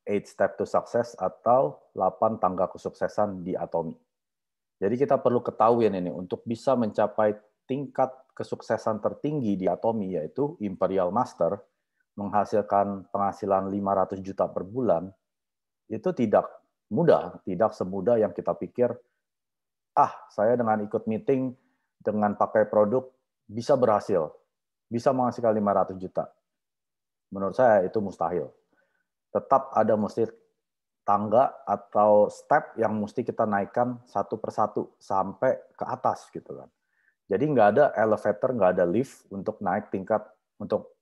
8 Step to Success atau 8 tangga kesuksesan di Atomi. Jadi kita perlu ketahui ini untuk bisa mencapai tingkat kesuksesan tertinggi di Atomi, yaitu Imperial Master, menghasilkan penghasilan 500 juta per bulan, itu tidak mudah, tidak semudah yang kita pikir, saya dengan ikut meeting, dengan pakai produk, bisa berhasil, bisa menghasilkan 500 juta. Menurut saya itu mustahil. Tetap ada mesti tangga atau step yang mesti kita naikkan satu persatu sampai ke atas gitu kan. Jadi nggak ada elevator, nggak ada lift untuk naik tingkat, untuk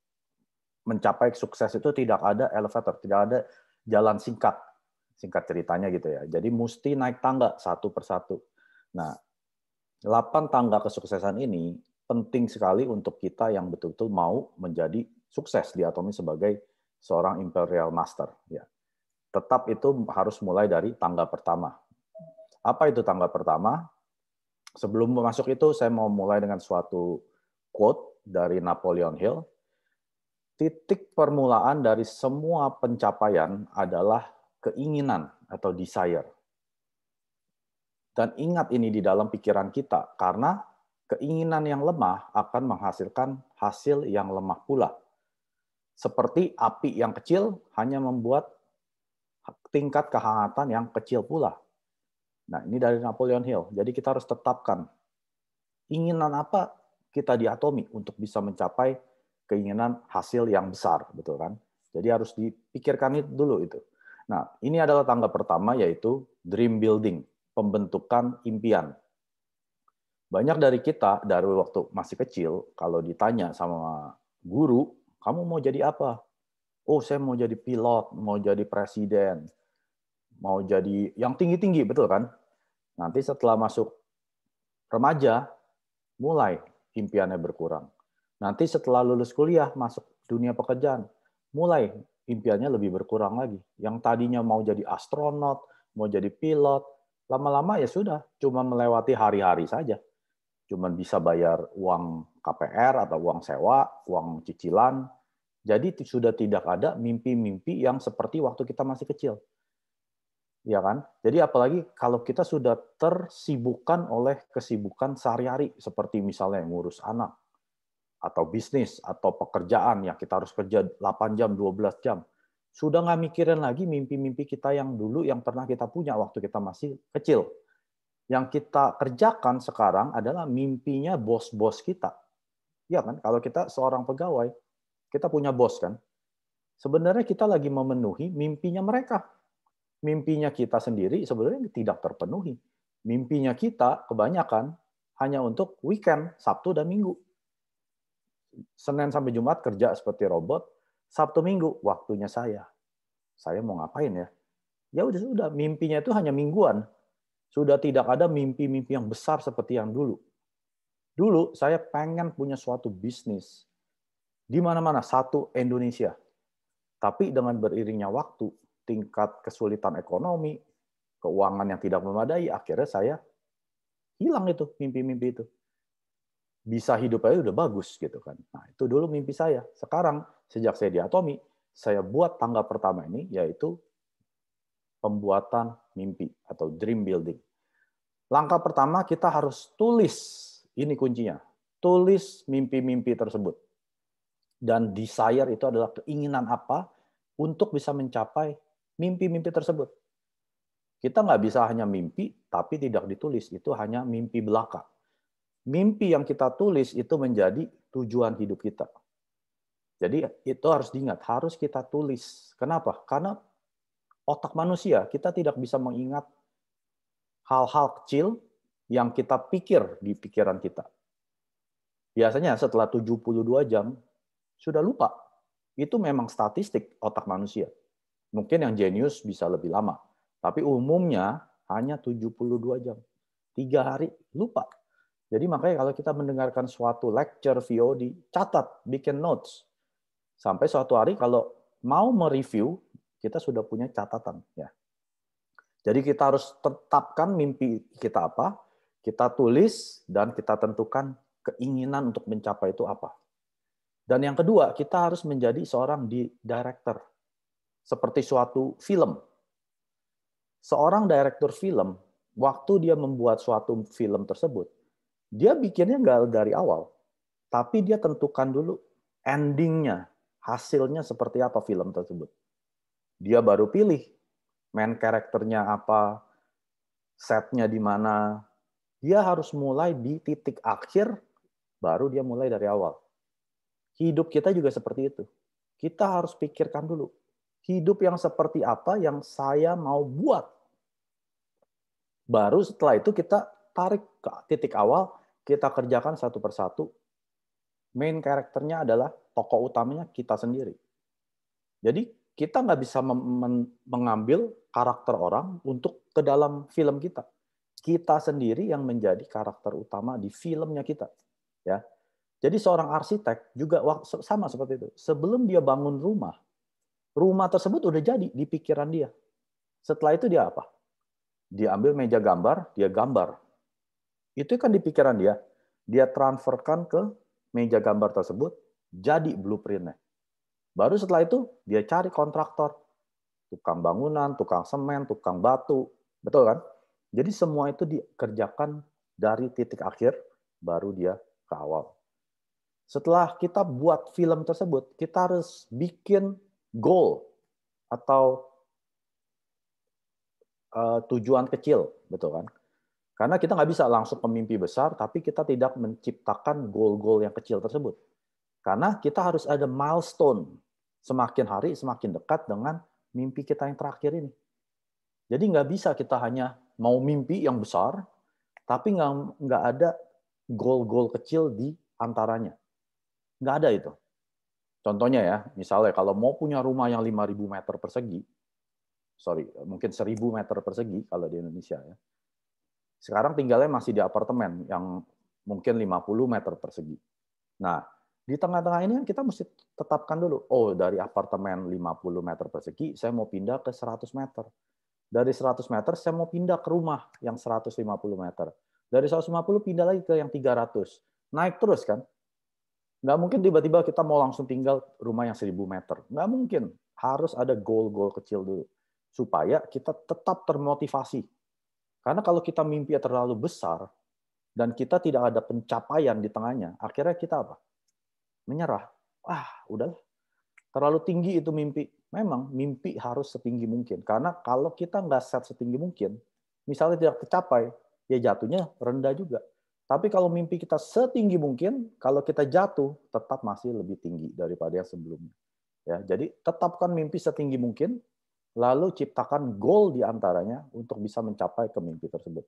mencapai sukses itu tidak ada elevator, tidak ada jalan singkat ceritanya gitu ya. Jadi mesti naik tangga satu persatu. Nah, 8 tangga kesuksesan ini penting sekali untuk kita yang betul-betul mau menjadi sukses di Atomi sebagai seorang Imperial Master. Ya. Tetap itu harus mulai dari tangga pertama. Apa itu tangga pertama? Sebelum masuk itu, saya mau mulai dengan suatu quote dari Napoleon Hill. Titik permulaan dari semua pencapaian adalah keinginan atau desire. Dan ingat ini di dalam pikiran kita, karena keinginan yang lemah akan menghasilkan hasil yang lemah pula. Seperti api yang kecil hanya membuat tingkat kehangatan yang kecil pula. Nah, ini dari Napoleon Hill. Jadi kita harus tetapkan keinginan apa kita di Atomi untuk bisa mencapai keinginan hasil yang besar, betul kan? Jadi harus dipikirkan itu dulu itu. Nah, ini adalah tangga pertama, yaitu dream building, pembentukan impian. Banyak dari kita dari waktu masih kecil, kalau ditanya sama guru, kamu mau jadi apa? Oh, saya mau jadi pilot, mau jadi presiden, mau jadi yang tinggi-tinggi, betul kan? Nanti setelah masuk remaja, mulai impiannya berkurang. Nanti setelah lulus kuliah, masuk dunia pekerjaan, mulai impiannya lebih berkurang lagi. Yang tadinya mau jadi astronot, mau jadi pilot, lama-lama ya sudah, cuma melewati hari-hari saja. Cuma bisa bayar uang KPR atau uang sewa, uang cicilan. Jadi sudah tidak ada mimpi-mimpi yang seperti waktu kita masih kecil. Ya kan? Jadi apalagi kalau kita sudah tersibukkan oleh kesibukan sehari-hari, seperti misalnya ngurus anak, atau bisnis, atau pekerjaan yang kita harus kerja 8 jam, 12 jam. Sudah nggak mikirin lagi mimpi-mimpi kita yang dulu yang pernah kita punya waktu kita masih kecil. Yang kita kerjakan sekarang adalah mimpinya bos-bos kita. Ya kan? Kalau kita seorang pegawai, kita punya bos kan? Sebenarnya kita lagi memenuhi mimpinya mereka. Mimpinya kita sendiri sebenarnya tidak terpenuhi. Mimpinya kita kebanyakan hanya untuk weekend, Sabtu dan Minggu. Senin sampai Jumat kerja seperti robot, Sabtu Minggu waktunya saya. Saya mau ngapain ya? Ya sudah, mimpinya itu hanya mingguan. Sudah tidak ada mimpi-mimpi yang besar seperti yang dulu. Dulu saya pengen punya suatu bisnis. Di mana-mana, satu Indonesia. Tapi dengan beriringnya waktu, tingkat kesulitan ekonomi, keuangan yang tidak memadai, akhirnya saya hilang itu mimpi-mimpi itu. Bisa hidup aja udah bagus gitu kan. Nah, itu dulu mimpi saya. Sekarang sejak saya di Atomi, saya buat tangga pertama ini, yaitu pembuatan mimpi atau dream building. Langkah pertama kita harus tulis, ini kuncinya. Tulis mimpi-mimpi tersebut. Dan desire itu adalah keinginan apa untuk bisa mencapai mimpi-mimpi tersebut. Kita nggak bisa hanya mimpi, tapi tidak ditulis. Itu hanya mimpi belaka. Mimpi yang kita tulis itu menjadi tujuan hidup kita. Jadi itu harus diingat, harus kita tulis. Kenapa? Karena otak manusia, kita tidak bisa mengingat hal-hal kecil yang kita pikir di pikiran kita. Biasanya setelah 72 jam, sudah lupa. Itu memang statistik otak manusia. Mungkin yang jenius bisa lebih lama. Tapi umumnya hanya 72 jam. 3 hari, lupa. Jadi makanya kalau kita mendengarkan suatu lecture VOD, catat, bikin notes. Sampai suatu hari kalau mau mereview, kita sudah punya catatan. Ya. Jadi kita harus tetapkan mimpi kita apa, kita tulis, dan kita tentukan keinginan untuk mencapai itu apa. Dan yang kedua, kita harus menjadi seorang director. seperti suatu film. Seorang direktur film, waktu dia membuat suatu film tersebut, dia bikinnya nggak dari awal, tapi dia tentukan dulu endingnya, hasilnya seperti apa film tersebut. Dia baru pilih main karakternya apa, setnya di mana. Dia harus mulai di titik akhir, baru dia mulai dari awal. Hidup kita juga seperti itu. Kita harus pikirkan dulu, hidup yang seperti apa yang saya mau buat. Baru setelah itu kita tarik ke titik awal, kita kerjakan satu persatu. Main karakternya adalah tokoh utamanya kita sendiri. Jadi kita nggak bisa mengambil karakter orang untuk ke dalam film kita. Kita sendiri yang menjadi karakter utama di filmnya kita. Ya. Jadi seorang arsitek juga sama seperti itu. Sebelum dia bangun rumah, rumah tersebut udah jadi di pikiran dia. Setelah itu dia apa? Dia ambil meja gambar, dia gambar. Itu kan di pikiran dia. Dia transferkan ke meja gambar tersebut, jadi blueprint-nya. Baru setelah itu, dia cari kontraktor. Tukang bangunan, tukang semen, tukang batu. Betul kan? Jadi semua itu dikerjakan dari titik akhir, baru dia ke awal. Setelah kita buat film tersebut, kita harus bikin goal atau tujuan kecil, betul kan? Karena kita nggak bisa langsung ke mimpi besar, tapi kita tidak menciptakan goal-goal yang kecil tersebut. Karena kita harus ada milestone. Semakin hari, semakin dekat dengan mimpi kita yang terakhir ini. Jadi nggak bisa kita hanya mau mimpi yang besar, tapi nggak ada goal-goal kecil di antaranya. Nggak ada itu. Contohnya ya, misalnya kalau mau punya rumah yang 5.000 meter persegi, mungkin 1.000 meter persegi kalau di Indonesia ya. Sekarang tinggalnya masih di apartemen yang mungkin 50 meter persegi. Nah, di tengah-tengah ini kita mesti tetapkan dulu, oh dari apartemen 50 meter persegi, saya mau pindah ke 100 meter. Dari 100 meter, saya mau pindah ke rumah yang 150 meter. Dari 150 pindah lagi ke yang 300. Naik terus kan? Nggak mungkin tiba-tiba kita mau langsung tinggal rumah yang 1.000 meter. Nggak mungkin. Harus ada goal-goal kecil dulu. Supaya kita tetap termotivasi. Karena kalau kita mimpi terlalu besar, dan kita tidak ada pencapaian di tengahnya, akhirnya kita apa? Menyerah. Udahlah. Terlalu tinggi itu mimpi. Memang mimpi harus setinggi mungkin. Karena kalau kita nggak set setinggi mungkin, misalnya tidak tercapai, ya jatuhnya rendah juga. Tapi kalau mimpi kita setinggi mungkin, kalau kita jatuh, tetap masih lebih tinggi daripada yang sebelumnya. Ya, jadi tetapkan mimpi setinggi mungkin, lalu ciptakan goal di antaranya untuk bisa mencapai ke mimpi tersebut.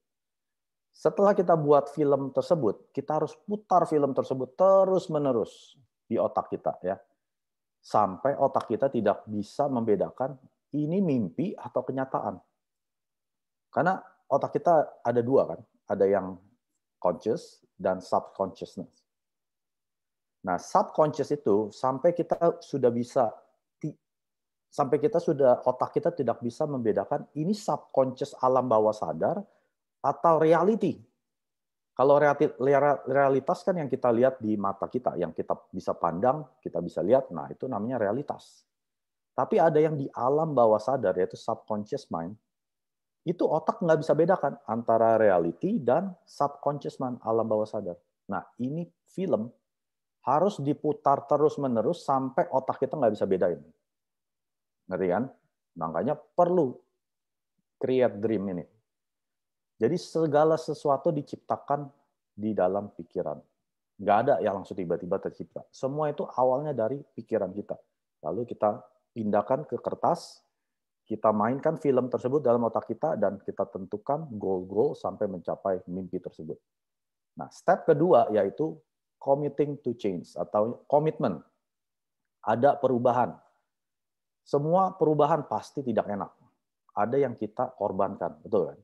Setelah kita buat film tersebut, kita harus putar film tersebut terus-menerus di otak kita, ya, sampai otak kita tidak bisa membedakan ini mimpi atau kenyataan. Karena otak kita ada dua kan, ada yang conscious dan subconsciousness. Nah, subconscious itu sampai kita sudah otak kita tidak bisa membedakan ini subconscious alam bawah sadar atau reality. Kalau realitas kan yang kita lihat di mata kita, yang kita bisa pandang, kita bisa lihat, nah itu namanya realitas. Tapi ada yang di alam bawah sadar, yaitu subconscious mind, itu otak nggak bisa bedakan antara reality dan subconscious mind, alam bawah sadar. Nah, ini film harus diputar terus-menerus sampai otak kita nggak bisa bedain. Ngerti kan? Makanya perlu create dream ini. Jadi segala sesuatu diciptakan di dalam pikiran. Nggak ada yang langsung tiba-tiba tercipta. Semua itu awalnya dari pikiran kita. Lalu kita pindahkan ke kertas, kita mainkan film tersebut dalam otak kita, dan kita tentukan goal-goal sampai mencapai mimpi tersebut. Nah, step kedua yaitu committing to change atau komitmen. Ada perubahan. Semua perubahan pasti tidak enak. Ada yang kita korbankan, betul kan?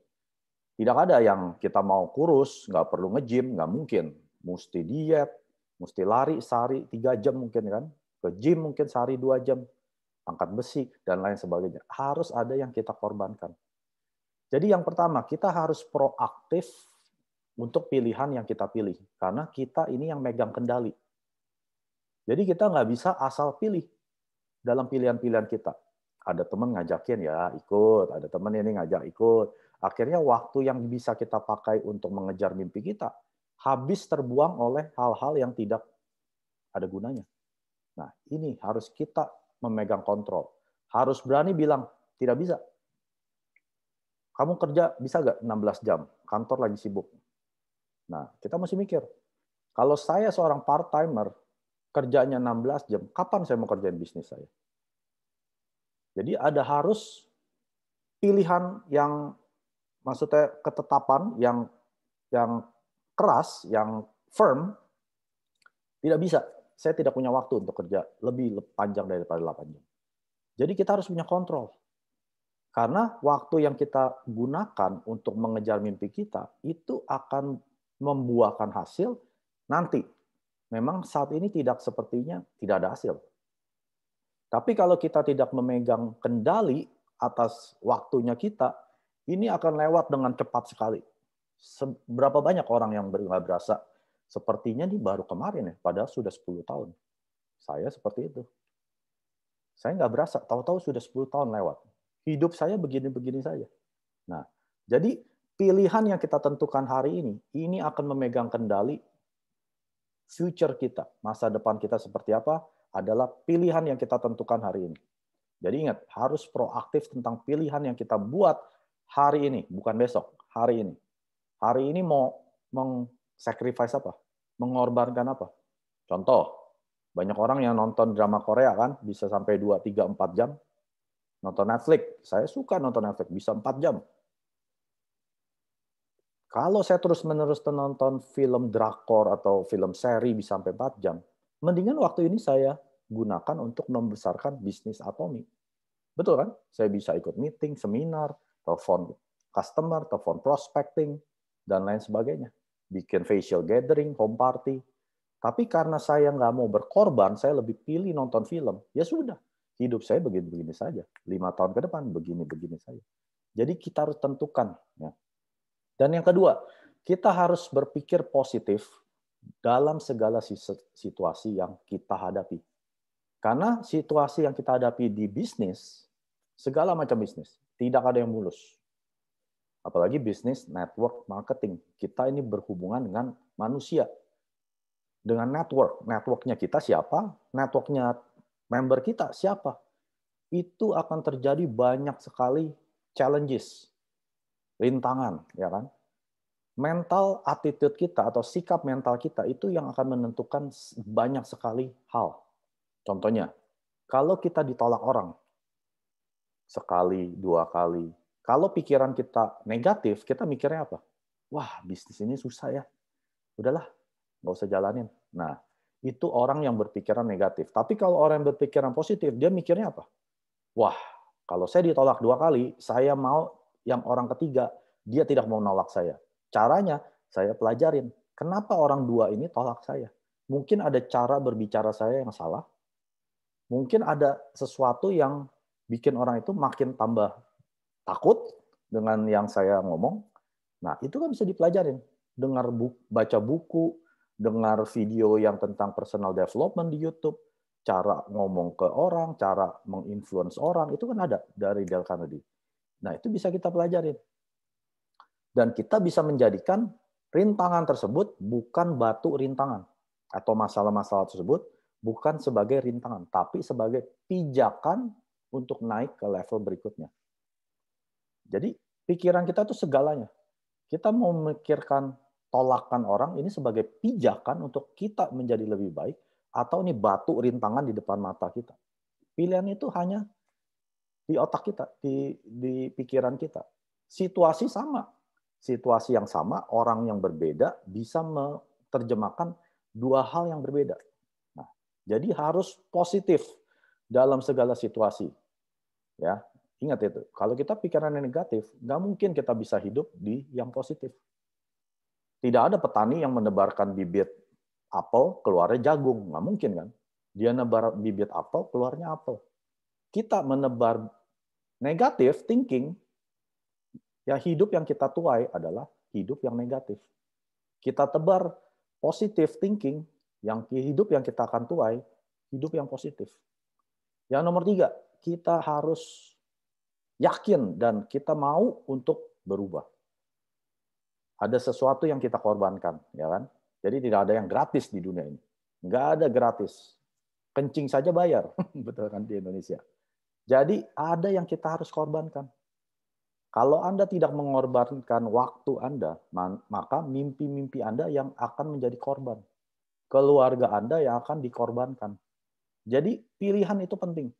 Tidak ada yang kita mau kurus, nggak perlu nge-gym, nggak mungkin. Mesti diet, mesti lari sehari 3 jam mungkin kan. Ke gym mungkin sehari 2 jam. Angkat besi, dan lain sebagainya. Harus ada yang kita korbankan. Jadi yang pertama, kita harus proaktif untuk pilihan yang kita pilih. Karena kita ini yang megang kendali. Jadi kita nggak bisa asal pilih dalam pilihan-pilihan kita. Ada teman ngajakin ya ikut, ada teman ini ngajak ikut. Akhirnya waktu yang bisa kita pakai untuk mengejar mimpi kita habis terbuang oleh hal-hal yang tidak ada gunanya. Nah, ini harus kita memegang kontrol. Harus berani bilang, tidak bisa. Kamu kerja bisa nggak 16 jam? Kantor lagi sibuk. Nah, kita mesti mikir. Kalau saya seorang part-timer, kerjanya 16 jam, kapan saya mau kerjain bisnis saya? Jadi ada harus pilihan yang, maksudnya ketetapan yang keras, yang firm, tidak bisa. Saya tidak punya waktu untuk kerja lebih panjang daripada 8 jam. Jadi kita harus punya kontrol. Karena waktu yang kita gunakan untuk mengejar mimpi kita, itu akan membuahkan hasil nanti. Memang saat ini tidak sepertinya tidak ada hasil. Tapi kalau kita tidak memegang kendali atas waktunya kita, ini akan lewat dengan cepat sekali. Seberapa banyak orang yang nggak berasa, sepertinya ini baru kemarin ya, padahal sudah 10 tahun. Saya seperti itu. Saya nggak berasa, tahu-tahu sudah 10 tahun lewat. Hidup saya begini-begini saja. Nah, jadi pilihan yang kita tentukan hari ini akan memegang kendali future kita. Masa depan kita seperti apa adalah pilihan yang kita tentukan hari ini. Jadi ingat, harus proaktif tentang pilihan yang kita buat hari ini, bukan besok, hari ini. Hari ini mau meng-sacrifice apa? Mengorbankan apa? Contoh, banyak orang yang nonton drama Korea kan, bisa sampai 2, 3, 4 jam. Nonton Netflix, saya suka nonton Netflix, bisa 4 jam. Kalau saya terus-menerus nonton film drakor atau film seri bisa sampai 4 jam, mendingan waktu ini saya gunakan untuk membesarkan bisnis Atomi. Betul kan? Saya bisa ikut meeting, seminar, telepon customer, telepon prospecting, dan lain sebagainya. Bikin facial gathering, home party. Tapi karena saya nggak mau berkorban, saya lebih pilih nonton film. Ya sudah, hidup saya begini-begini saja. 5 tahun ke depan begini-begini saja. Jadi kita harus tentukan. Ya. Dan yang kedua, kita harus berpikir positif dalam segala situasi yang kita hadapi. Karena situasi yang kita hadapi di bisnis, segala macam bisnis, tidak ada yang mulus. Apalagi bisnis network marketing. Kita ini berhubungan dengan manusia. Dengan networknya kita siapa, networknya member kita siapa. Itu akan terjadi banyak sekali challenges, rintangan, ya kan? Mental attitude kita atau sikap mental kita itu yang akan menentukan banyak sekali hal. Contohnya, kalau kita ditolak orang sekali, 2 kali, kalau pikiran kita negatif, kita mikirnya apa? Wah, bisnis ini susah ya. Udahlah, nggak usah jalanin. Nah, itu orang yang berpikiran negatif. Tapi kalau orang yang berpikiran positif, dia mikirnya apa? Wah, kalau saya ditolak 2 kali, saya mau yang orang ketiga, dia tidak mau nolak saya. Caranya, saya pelajarin. Kenapa orang 2 ini tolak saya? Mungkin ada cara berbicara saya yang salah. Mungkin ada sesuatu yang bikin orang itu makin tambah takut dengan yang saya ngomong. Nah, itu kan bisa dipelajarin. Baca buku, dengar video yang tentang personal development di YouTube, cara ngomong ke orang, cara menginfluence orang, itu kan ada dari Dale Carnegie. Nah, itu bisa kita pelajarin. Dan kita bisa menjadikan rintangan tersebut bukan batu rintangan. Atau masalah-masalah tersebut bukan sebagai rintangan, tapi sebagai pijakan untuk naik ke level berikutnya. Jadi, pikiran kita itu segalanya. Kita mau memikirkan tolakan orang ini sebagai pijakan untuk kita menjadi lebih baik, atau ini batu rintangan di depan mata kita. Pilihan itu hanya di otak kita, di pikiran kita. Situasi sama. Situasi yang sama, orang yang berbeda bisa menerjemahkan 2 hal yang berbeda. Nah, jadi harus positif dalam segala situasi. Ya, ingat itu. Kalau kita pikirannya negatif, nggak mungkin kita bisa hidup di yang positif. Tidak ada petani yang menebarkan bibit apel, keluarnya jagung. Nggak mungkin kan? Dia nebar bibit apel, keluarnya apel. Kita menebar negatif thinking, ya hidup yang kita tuai adalah hidup yang negatif. Kita tebar positive thinking, yang hidup yang kita akan tuai, hidup yang positif. Yang nomor 3, kita harus yakin dan kita mau untuk berubah. Ada sesuatu yang kita korbankan, ya kan? Jadi tidak ada yang gratis di dunia ini. Nggak ada gratis. Kencing saja bayar, betul kan di Indonesia. Jadi ada yang kita harus korbankan. Kalau Anda tidak mengorbankan waktu Anda, maka mimpi-mimpi Anda yang akan menjadi korban. Keluarga Anda yang akan dikorbankan. Jadi pilihan itu penting.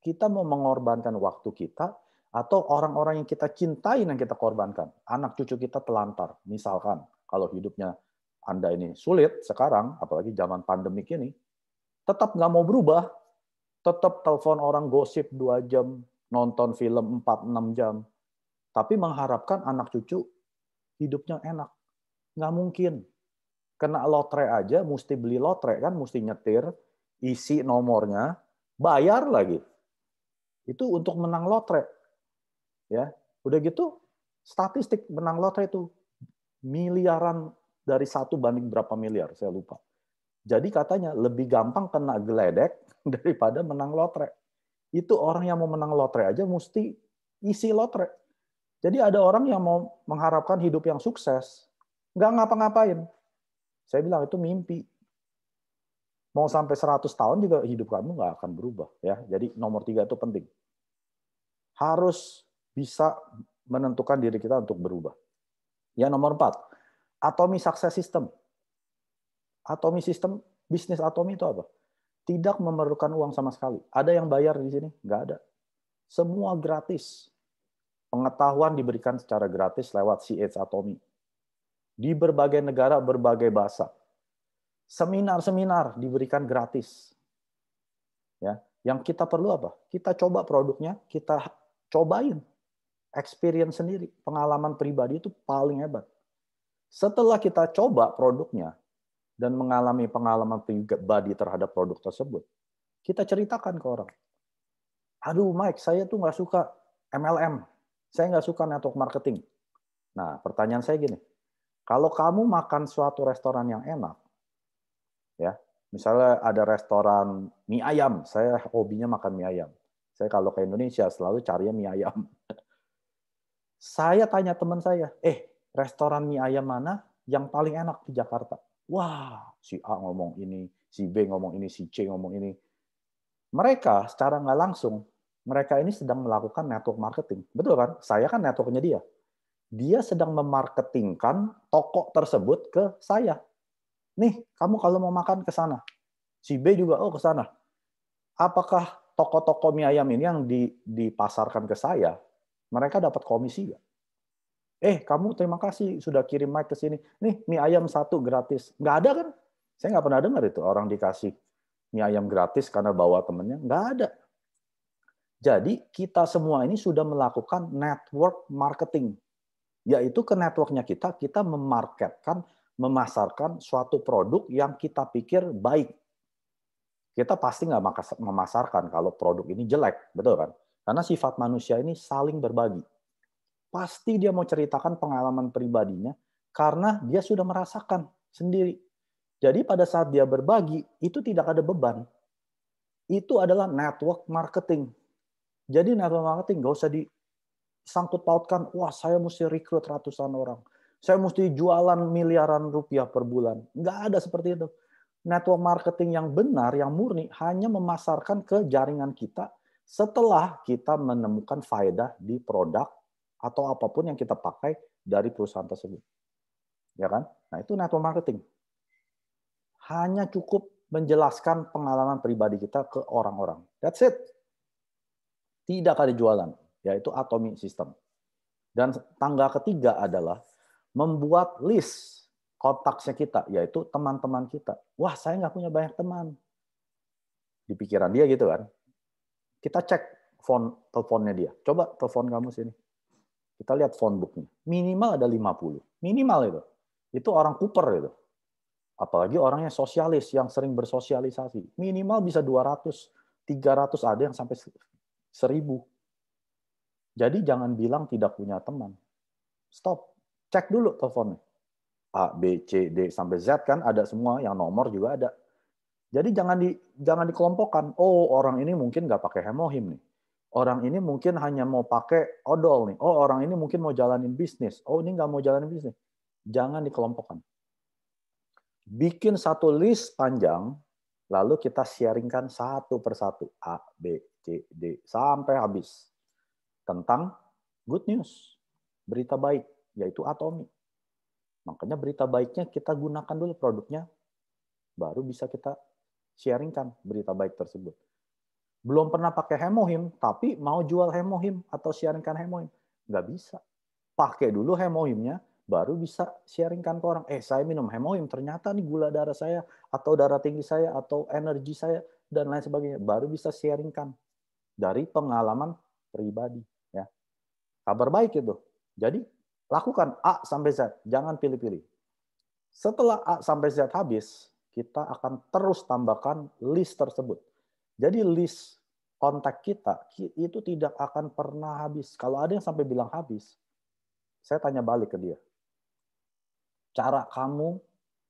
Kita mau mengorbankan waktu kita, atau orang-orang yang kita cintai yang kita korbankan. Anak cucu kita telantar. Misalkan, kalau hidupnya Anda ini sulit sekarang, apalagi zaman pandemik ini, tetap nggak mau berubah, tetap telepon orang gosip 2 jam, nonton film 4-6 jam, tapi mengharapkan anak cucu hidupnya enak. Nggak mungkin. Kena lotre aja, mesti beli lotre, kan mesti nyetir, isi nomornya, bayar lagi. Itu untuk menang lotre. Ya, udah gitu, statistik menang lotre itu miliaran, dari 1 banding berapa miliar, saya lupa. Jadi katanya lebih gampang kena geledek daripada menang lotre. Itu orang yang mau menang lotre aja mesti isi lotre. Jadi ada orang yang mau mengharapkan hidup yang sukses, nggak ngapa-ngapain. Saya bilang itu mimpi. Mau sampai 100 tahun juga hidup kamu nggak akan berubah. Ya. Jadi nomor 3 itu penting. Harus bisa menentukan diri kita untuk berubah. Ya, nomor 4, atomic success system. Atomic system, bisnis atomi itu apa? Tidak memerlukan uang sama sekali. Ada yang bayar di sini? Nggak ada. Semua gratis. Pengetahuan diberikan secara gratis lewat CH Atomi. Di berbagai negara, berbagai bahasa. Seminar-seminar diberikan gratis. Ya, yang kita perlu apa? Kita coba produknya, kita cobain. Experience sendiri, pengalaman pribadi itu paling hebat. Setelah kita coba produknya dan mengalami pengalaman pribadi terhadap produk tersebut, kita ceritakan ke orang. Aduh Mike, saya tuh nggak suka MLM. Saya nggak suka network marketing. Nah, pertanyaan saya gini, kalau kamu makan suatu restoran yang enak, ya, misalnya ada restoran mie ayam, saya hobinya makan mie ayam. Saya kalau ke Indonesia selalu cari mie ayam. Saya tanya teman saya, restoran mie ayam mana yang paling enak di Jakarta? Wah, si A ngomong ini, si B ngomong ini, si C ngomong ini. Mereka secara nggak langsung, mereka ini sedang melakukan network marketing. Betul kan? Saya kan networknya dia. Dia sedang memarketingkan toko tersebut ke saya. Nih, kamu kalau mau makan ke sana. Si B juga, ke sana. Apakah toko-toko mie ayam ini yang dipasarkan ke saya, mereka dapat komisi nggak? Kamu terima kasih sudah kirim Mike ke sini. Nih, mie ayam 1 gratis. Nggak ada kan? Saya nggak pernah dengar itu orang dikasih mie ayam gratis karena bawa temennya. Nggak ada. Jadi kita semua ini sudah melakukan network marketing. Yaitu ke networknya kita memarketkan, memasarkan suatu produk yang kita pikir baik. Kita pasti nggak memasarkan kalau produk ini jelek, betul kan? Karena sifat manusia ini saling berbagi. Pasti dia mau ceritakan pengalaman pribadinya karena dia sudah merasakan sendiri. Jadi pada saat dia berbagi, itu tidak ada beban. Itu adalah network marketing. Jadi network marketing nggak usah disangkut pautkan, wah saya mesti rekrut ratusan orang. Saya mesti jualan miliaran rupiah per bulan. Nggak ada seperti itu. Network marketing yang benar, yang murni, hanya memasarkan ke jaringan kita setelah kita menemukan faedah di produk atau apapun yang kita pakai dari perusahaan tersebut. Ya kan? Nah, itu network marketing. Hanya cukup menjelaskan pengalaman pribadi kita ke orang-orang. That's it. Tidak ada jualan, yaitu atomic system. Dan tangga ketiga adalah membuat list kontaknya kita, yaitu teman-teman kita. Wah, saya nggak punya banyak teman. Di pikiran dia gitu kan. Kita cek teleponnya dia. Coba telepon kamu sini. Kita lihat phone book-nya. Minimal ada 50. Minimal itu. Itu orang Cooper itu. Apalagi orangnya sosialis yang sering bersosialisasi. Minimal bisa 200, 300, ada yang sampai 1000. Jadi jangan bilang tidak punya teman. Stop. Cek dulu teleponnya. A, B, C, D, sampai Z kan ada semua. Yang nomor juga ada. Jadi jangan dikelompokkan. Oh, orang ini mungkin nggak pakai hemohim nih. Orang ini mungkin hanya mau pakai odol nih. Oh, orang ini mungkin mau jalanin bisnis. Oh, ini nggak mau jalanin bisnis. Jangan dikelompokkan. Bikin satu list panjang, lalu kita sharingkan satu persatu. A, B, C, D, sampai habis. Tentang good news. Berita baik, yaitu Atomi. Makanya berita baiknya kita gunakan dulu produknya, baru bisa kita sharingkan berita baik tersebut. Belum pernah pakai Hemohim, tapi mau jual Hemohim atau sharingkan Hemohim. Nggak bisa. Pakai dulu Hemohimnya, baru bisa sharingkan ke orang. Saya minum Hemohim, ternyata nih gula darah saya, atau darah tinggi saya, atau energi saya, dan lain sebagainya. Baru bisa sharingkan dari pengalaman pribadi. Ya. Kabar baik itu. Jadi, lakukan A sampai Z. Jangan pilih-pilih. Setelah A sampai Z habis, kita akan terus tambahkan list tersebut. Jadi list kontak kita itu tidak akan pernah habis. Kalau ada yang sampai bilang habis, saya tanya balik ke dia. Cara kamu,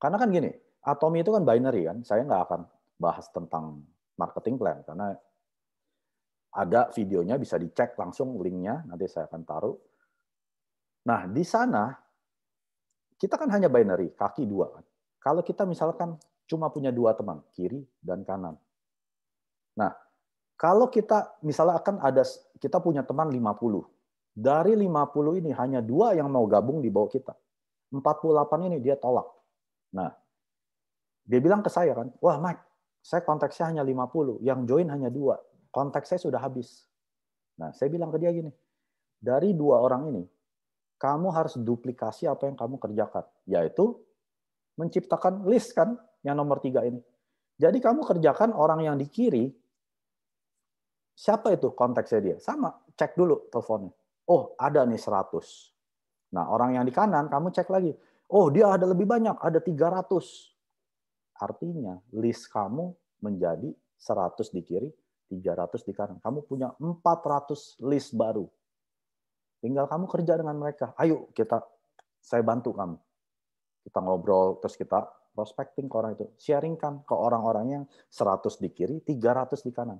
karena kan gini, Atomi itu kan binary kan, saya nggak akan bahas tentang marketing plan, karena ada videonya, bisa dicek langsung linknya, nanti saya akan taruh. Nah, di sana, kita kan hanya binary, kaki dua kan. Kalau kita misalkan cuma punya dua teman, kiri dan kanan. Nah, kalau kita misalnya akan ada, kita punya teman 50. Dari 50 ini hanya 2 yang mau gabung di bawah kita. 48 ini dia tolak. Nah, dia bilang ke saya kan, wah Mike, saya konteksnya hanya 50, yang join hanya 2. Konteks saya sudah habis. Nah, saya bilang ke dia gini, dari 2 orang ini, kamu harus duplikasi apa yang kamu kerjakan, yaitu menciptakan list kan, yang nomor 3 ini. Jadi kamu kerjakan orang yang di kiri, siapa itu konteksnya dia? Sama, cek dulu teleponnya. Oh, ada nih 100. Nah, orang yang di kanan, kamu cek lagi. Oh, dia ada lebih banyak, ada 300. Artinya, list kamu menjadi 100 di kiri, 300 di kanan. Kamu punya 400 list baru. Tinggal kamu kerja dengan mereka. Ayo, saya bantu kamu. Kita ngobrol, terus kita prospecting ke orang itu. Sharingkan ke orang-orang yang 100 di kiri, 300 di kanan.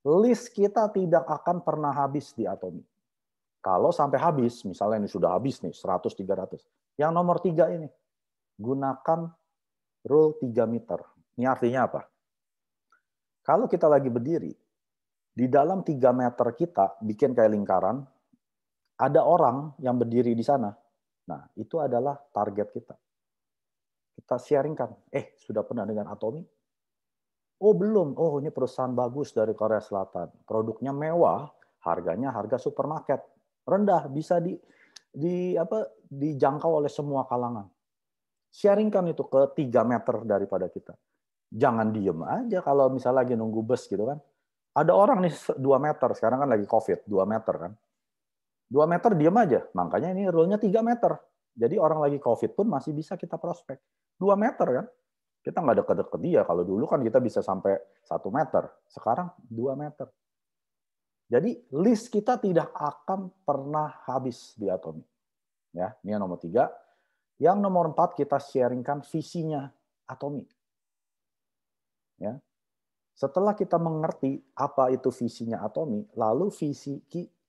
List kita tidak akan pernah habis di Atomi. Kalau sampai habis, misalnya ini sudah habis nih, 100, 300. Yang nomor 3 ini, gunakan rule 3 meter. Ini artinya apa? Kalau kita lagi berdiri, di dalam 3 meter kita bikin kayak lingkaran, ada orang yang berdiri di sana. Nah, itu adalah target kita. Kita sharingkan, sudah pernah dengan Atomi? Oh, belum. Oh, ini perusahaan bagus dari Korea Selatan. Produknya mewah, harganya harga supermarket. Rendah, bisa dijangkau oleh semua kalangan. Sharingkan itu ke 3 meter daripada kita. Jangan diem aja kalau misalnya lagi nunggu bus gitu kan. Ada orang nih 2 meter, sekarang kan lagi COVID, 2 meter kan. 2 meter diem aja, makanya ini rule-nya 3 meter. Jadi orang lagi COVID pun masih bisa kita prospek. 2 meter kan. Kita nggak deket-deket dia. Kalau dulu kan kita bisa sampai 1 meter. Sekarang 2 meter. Jadi list kita tidak akan pernah habis di Atomi. Ya, ini yang nomor 3. Yang nomor 4 kita sharingkan visinya Atomi. Ya. Setelah kita mengerti apa itu visinya Atomi, lalu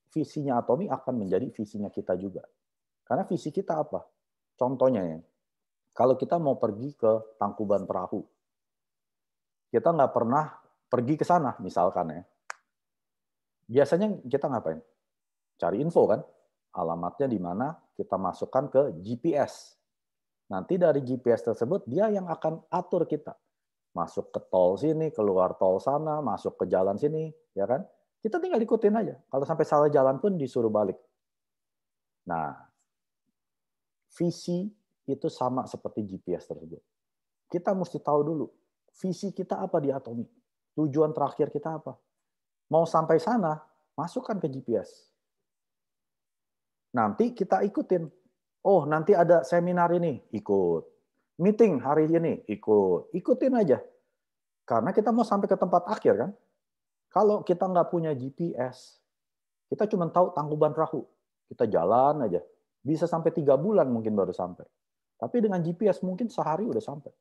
visinya Atomi akan menjadi visinya kita juga. Karena visi kita apa? Contohnya ya, kalau kita mau pergi ke Tangkuban Perahu, kita nggak pernah pergi ke sana, misalkan ya. Biasanya kita ngapain? Cari info kan? Alamatnya di mana, kita masukkan ke GPS. Nanti dari GPS tersebut, dia yang akan atur kita. Masuk ke tol sini, keluar tol sana, masuk ke jalan sini, ya kan? Kita tinggal ikutin aja. Kalau sampai salah jalan pun disuruh balik. Nah, visi itu sama seperti GPS tersebut. Kita mesti tahu dulu, visi kita apa di Atomi? Tujuan terakhir kita apa? Mau sampai sana, masukkan ke GPS. Nanti kita ikutin. Oh, nanti ada seminar ini, ikut. Meeting hari ini, ikut. Ikutin aja. Karena kita mau sampai ke tempat akhir kan. Kalau kita nggak punya GPS, kita cuma tahu Tangkuban Perahu. Kita jalan aja. Bisa sampai 3 bulan mungkin baru sampai. Tapi dengan GPS mungkin sehari udah sampai.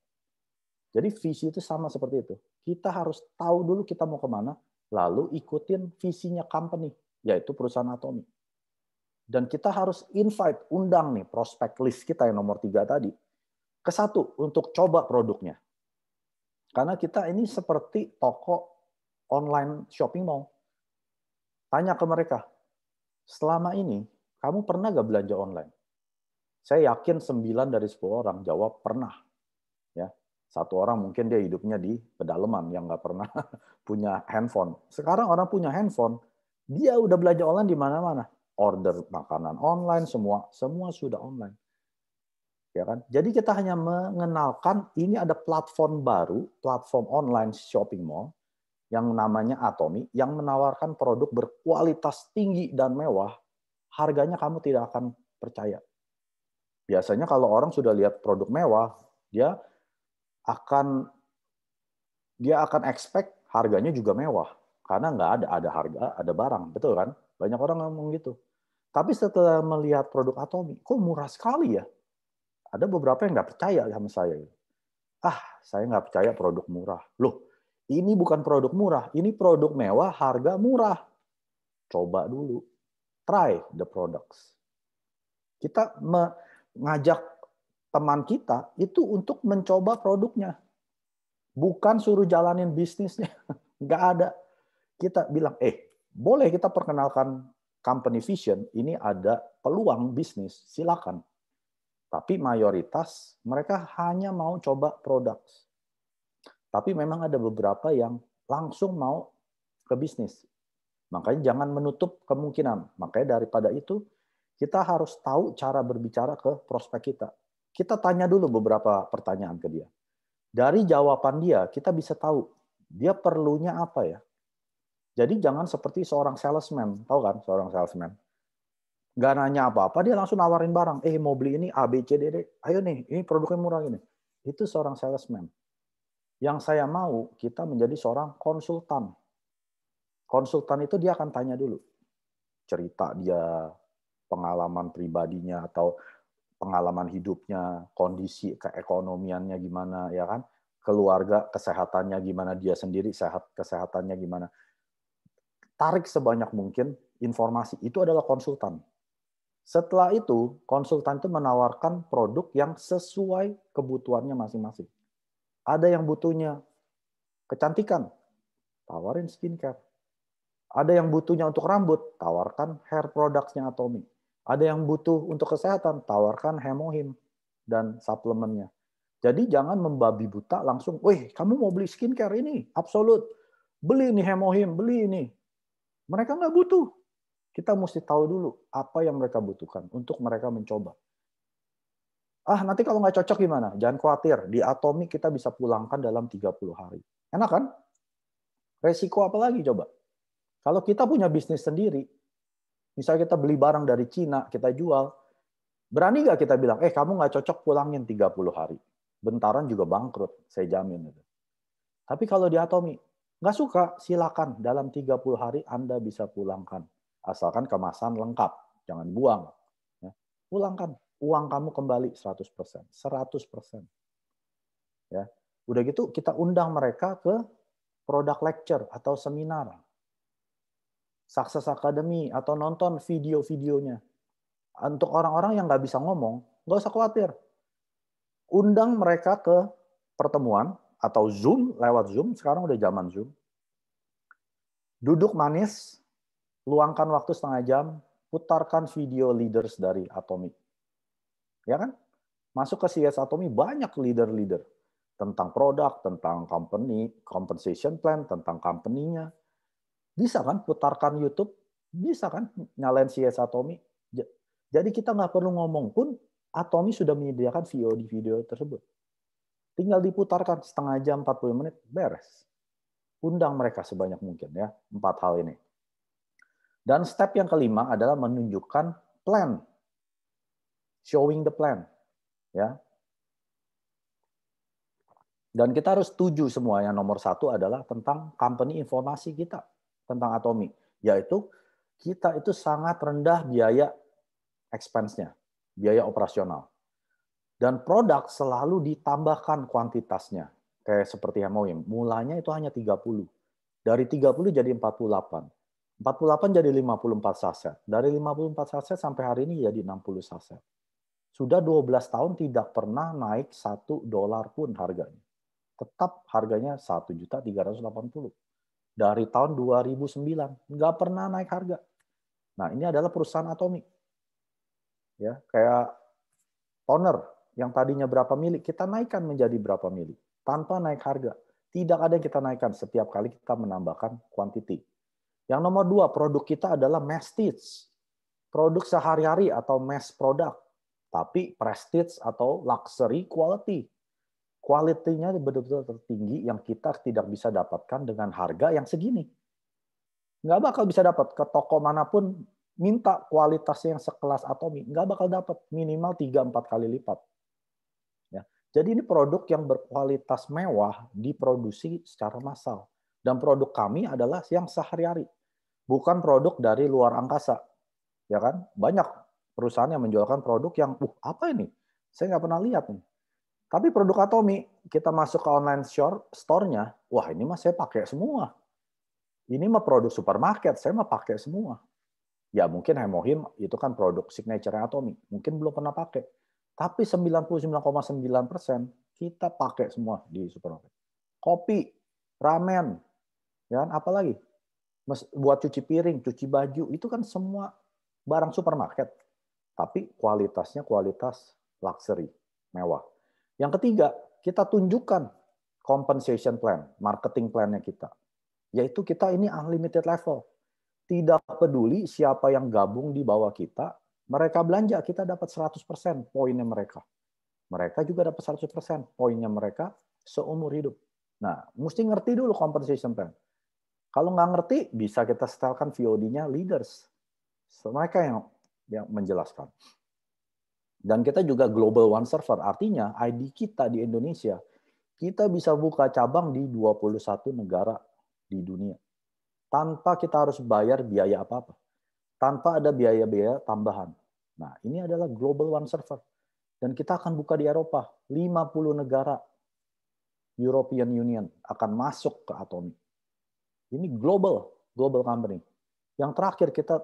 Jadi visi itu sama seperti itu. Kita harus tahu dulu kita mau kemana, lalu ikutin visinya company, yaitu perusahaan Atomy. Dan kita harus invite, undang nih prospek list kita yang nomor 3 tadi, ke satu untuk coba produknya. Karena kita ini seperti toko online shopping mall. Tanya ke mereka, selama ini kamu pernah gak belanja online? Saya yakin 9 dari 10 orang jawab pernah. Ya, satu orang mungkin dia hidupnya di pedalaman yang nggak pernah punya handphone. Sekarang orang punya handphone, dia udah belanja online di mana-mana. Order makanan online, semua sudah online. Ya kan? Jadi kita hanya mengenalkan ini ada platform baru, platform online shopping mall yang namanya Atomy, yang menawarkan produk berkualitas tinggi dan mewah, harganya kamu tidak akan percaya. Biasanya kalau orang sudah lihat produk mewah, dia akan expect harganya juga mewah karena nggak ada harga, ada barang, betul kan? Banyak orang ngomong gitu. Tapi setelah melihat produk Atomy, kok murah sekali ya? Ada beberapa yang nggak percaya sama saya. Saya nggak percaya produk murah. Loh, ini bukan produk murah, ini produk mewah, harga murah. Coba dulu, try the products. Kita mengajak teman kita itu untuk mencoba produknya. Bukan suruh jalanin bisnisnya. Nggak ada. Kita bilang, boleh kita perkenalkan company vision, ini ada peluang bisnis, silakan. Tapi mayoritas mereka hanya mau coba produk. Tapi memang ada beberapa yang langsung mau ke bisnis. Makanya jangan menutup kemungkinan. Makanya daripada itu, kita harus tahu cara berbicara ke prospek kita. Kita tanya dulu beberapa pertanyaan ke dia. Dari jawaban dia, kita bisa tahu dia perlunya apa ya. Jadi jangan seperti seorang salesman. Tahu kan seorang salesman? Nggak nanya apa-apa, dia langsung nawarin barang. Mau beli ini A, B, C, D, D. Ayo nih, ini produknya murah ini. Itu seorang salesman. Yang saya mau, kita menjadi seorang konsultan. Konsultan itu dia akan tanya dulu. Cerita dia, pengalaman pribadinya, atau pengalaman hidupnya, kondisi keekonomiannya gimana, ya kan? Keluarga, kesehatannya gimana, dia sendiri kesehatannya gimana. Tarik sebanyak mungkin informasi. Itu adalah konsultan. Setelah itu, konsultan itu menawarkan produk yang sesuai kebutuhannya masing-masing. Ada yang butuhnya kecantikan, tawarin skincare. Ada yang butuhnya untuk rambut, tawarkan hair products-nya Atomy. Ada yang butuh untuk kesehatan, tawarkan Hemohim dan suplemennya. Jadi jangan membabi buta langsung, kamu mau beli skincare ini, absolut. Beli ini Hemohim, beli ini. Mereka nggak butuh. Kita mesti tahu dulu apa yang mereka butuhkan untuk mereka mencoba. Nanti kalau nggak cocok gimana? Jangan khawatir, di Atomy kita bisa pulangkan dalam 30 hari. Enak kan? Resiko apa lagi coba? Kalau kita punya bisnis sendiri, misalnya kita beli barang dari Cina, kita jual, berani nggak kita bilang, kamu nggak cocok pulangin 30 hari. Bentaran juga bangkrut, saya jamin. Tapi kalau di Atomy, nggak suka, silakan. Dalam 30 hari Anda bisa pulangkan. Asalkan kemasan lengkap, jangan buang. Pulangkan, uang kamu kembali 100%. 100%. Ya. Udah gitu kita undang mereka ke product lecture atau seminar. Success Academy atau nonton video-videonya. Untuk orang-orang yang nggak bisa ngomong, nggak usah khawatir. Undang mereka ke pertemuan atau Zoom, lewat Zoom, sekarang udah zaman Zoom. Duduk manis, luangkan waktu setengah jam, putarkan video leaders dari Atomy. Ya kan? Masuk ke CS Atomy banyak leader-leader tentang produk, tentang company, compensation plan, tentang company-nya. Bisa kan putarkan YouTube? Bisa kan nyalain CS Atomy? Jadi kita nggak perlu ngomong pun, Atomy sudah menyediakan video tersebut. Tinggal diputarkan setengah jam, 40 menit, beres. Undang mereka sebanyak mungkin ya, 4 hal ini. Dan step yang kelima adalah menunjukkan plan. Showing the plan. Ya. Dan kita harus setuju semua. Yang nomor 1 adalah tentang company informasi kita. Tentang Atomy. Yaitu kita itu sangat rendah biaya expense-nya. Biaya operasional. Dan produk selalu ditambahkan kuantitasnya. Kayak seperti Hemohim. Mulanya itu hanya 30. Dari 30 jadi 48. 48 jadi 54 saset. Dari 54 saset sampai hari ini jadi 60 saset. Sudah 12 tahun tidak pernah naik $1 pun harganya. Tetap harganya 1.380.000. Dari tahun 2009 nggak pernah naik harga. Nah, ini adalah perusahaan Atomy. Ya, kayak toner yang tadinya berapa mili, kita naikkan menjadi berapa mili tanpa naik harga. Tidak ada yang kita naikkan setiap kali kita menambahkan quantity. Yang nomor 2, produk kita adalah prestige. Produk sehari-hari atau mass product. Tapi prestige atau luxury quality. Quality-nya betul-betul tertinggi yang kita tidak bisa dapatkan dengan harga yang segini. Nggak bakal bisa dapat. Ke toko manapun minta kualitasnya yang sekelas Atomy. Nggak bakal dapat. Minimal 3-4 kali lipat. Ya. Jadi ini produk yang berkualitas mewah diproduksi secara massal. Dan produk kami adalah yang sehari-hari. Bukan produk dari luar angkasa. Ya kan? Banyak perusahaan yang menjualkan produk yang, apa ini? Saya nggak pernah lihat nih. Tapi produk Atomy, kita masuk ke online store-nya, wah ini mah saya pakai semua. Ini mah produk supermarket, saya mah pakai semua. Ya mungkin Hemohim itu kan produk signature Atomy, mungkin belum pernah pakai. Tapi 99,9% kita pakai semua di supermarket. Kopi, ramen, ya, apalagi buat cuci piring, cuci baju, itu kan semua barang supermarket. Tapi kualitasnya kualitas luxury, mewah. Yang ketiga, kita tunjukkan compensation plan, marketing plan-nya kita. Yaitu kita ini unlimited level. Tidak peduli siapa yang gabung di bawah kita, mereka belanja, kita dapat 100% poinnya mereka. Mereka juga dapat 100% poinnya mereka seumur hidup. Nah, mesti ngerti dulu compensation plan. Kalau nggak ngerti, bisa kita setelkan VOD-nya leaders. So, mereka yang menjelaskan. Dan kita juga global one server, artinya ID kita di Indonesia, kita bisa buka cabang di 21 negara di dunia. Tanpa kita harus bayar biaya apa-apa. Tanpa ada biaya-biaya tambahan. Nah, ini adalah global one server. Dan kita akan buka di Eropa. 50 negara European Union akan masuk ke Atomy. Ini global company. Yang terakhir kita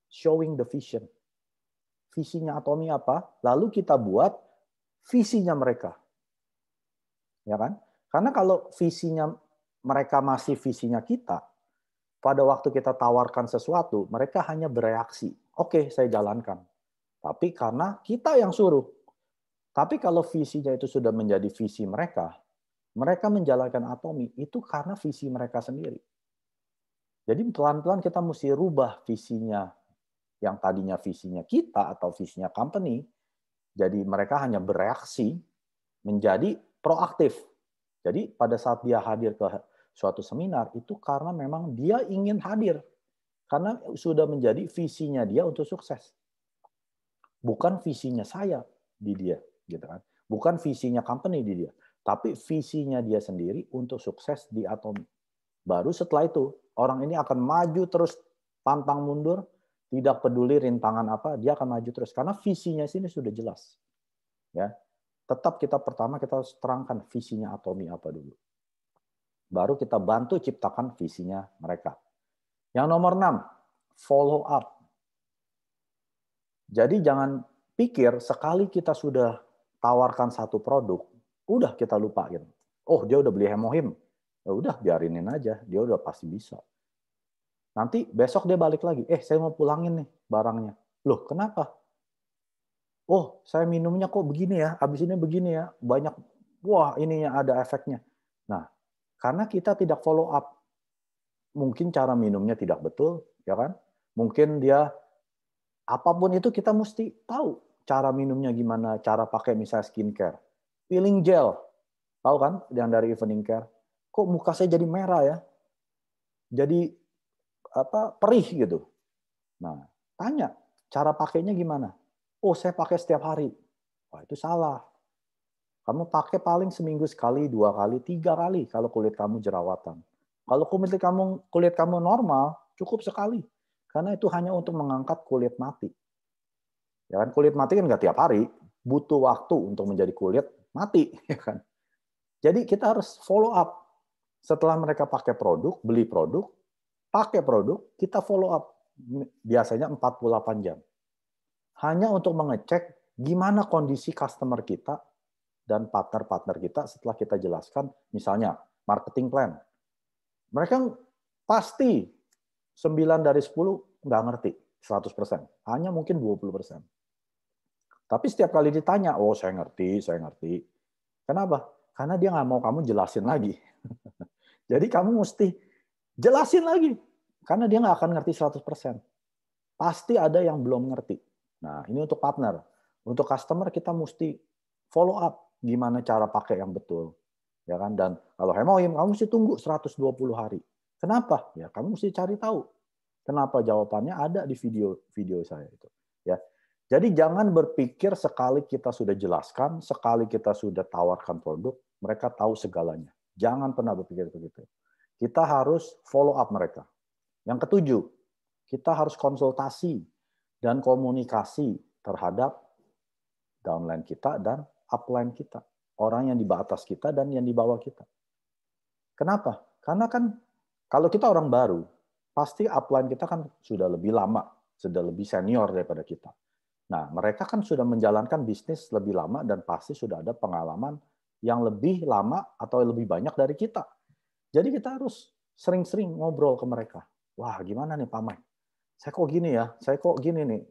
showing the vision. Visinya Atomy apa? Lalu kita buat visinya mereka. Ya kan? Karena kalau visinya mereka masih visinya kita, pada waktu kita tawarkan sesuatu, mereka hanya bereaksi. Oke, saya jalankan. Tapi karena kita yang suruh. Tapi kalau visinya itu sudah menjadi visi mereka menjalankan Atomy itu karena visi mereka sendiri. Jadi pelan-pelan kita mesti rubah visinya yang tadinya visinya kita atau visinya company, jadi mereka hanya bereaksi menjadi proaktif. Jadi pada saat dia hadir ke suatu seminar, itu karena memang dia ingin hadir. Karena sudah menjadi visinya dia untuk sukses. Bukan visinya saya di dia. Gitu kan. Bukan visinya company di dia. Tapi visinya dia sendiri untuk sukses di Atomy. Baru setelah itu, orang ini akan maju terus pantang mundur, tidak peduli rintangan apa, dia akan maju terus karena visinya sini sudah jelas. Ya. Tetap kita pertama kita harus terangkan visinya Atomy apa dulu. Baru kita bantu ciptakan visinya mereka. Yang nomor 6, follow up. Jadi jangan pikir sekali kita sudah tawarkan satu produk, udah kita lupain. Oh, dia udah beli Hemohim. Ya udah biarinin aja, dia udah pasti bisa. Nanti besok dia balik lagi, saya mau pulangin nih barangnya. Loh, kenapa? Oh, saya minumnya kok begini ya, habis ini begini ya, banyak, wah ininya ada efeknya. Nah, karena kita tidak follow up. Mungkin cara minumnya tidak betul, ya kan? Mungkin dia, apapun itu kita mesti tahu cara minumnya gimana, cara pakai misalnya skincare. Peeling gel, tahu kan yang dari Evening Care? Kok muka saya jadi merah ya? Jadi perih gitu. Nah, tanya cara pakainya gimana? Oh, saya pakai setiap hari. Wah, itu salah. Kamu pakai paling seminggu sekali, 2 kali, 3 kali kalau kulit kamu jerawatan. Kalau kulit kamu normal, cukup sekali. Karena itu hanya untuk mengangkat kulit mati. Ya kan, kulit mati kan nggak tiap hari, butuh waktu untuk menjadi kulit mati, ya kan. Jadi kita harus follow up Setelah mereka pakai produk, beli produk, pakai produk, kita follow up. Biasanya 48 jam. Hanya untuk mengecek gimana kondisi customer kita dan partner-partner kita setelah kita jelaskan, misalnya marketing plan. Mereka pasti 9 dari 10 nggak ngerti 100%. Hanya mungkin 20%. Tapi setiap kali ditanya, oh saya ngerti, saya ngerti. Kenapa? Karena dia nggak mau kamu jelasin lagi. Jadi kamu mesti jelasin lagi. Karena dia nggak akan ngerti 100%. Pasti ada yang belum ngerti. Nah, ini untuk partner. Untuk customer kita mesti follow up gimana cara pakai yang betul. Ya kan? Dan kalau Hemohim, kamu mesti tunggu 120 hari. Kenapa? Ya kamu mesti cari tahu. Kenapa? Jawabannya ada di video saya itu. Ya. Jadi jangan berpikir sekali kita sudah jelaskan, sekali kita sudah tawarkan produk, mereka tahu segalanya. Jangan pernah berpikir begitu. Kita harus follow up mereka. Yang ketujuh, kita harus konsultasi dan komunikasi terhadap downline kita dan upline kita. Orang yang di atas kita dan yang di bawah kita. Kenapa? Karena kan kalau kita orang baru, pasti upline kita kan sudah lebih lama, sudah lebih senior daripada kita. Nah, mereka kan sudah menjalankan bisnis lebih lama dan pasti sudah ada pengalaman yang lebih lama atau lebih banyak dari kita. Jadi kita harus sering-sering ngobrol ke mereka. Wah, gimana nih Pak Mike? Saya kok gini ya? Saya kok gini nih?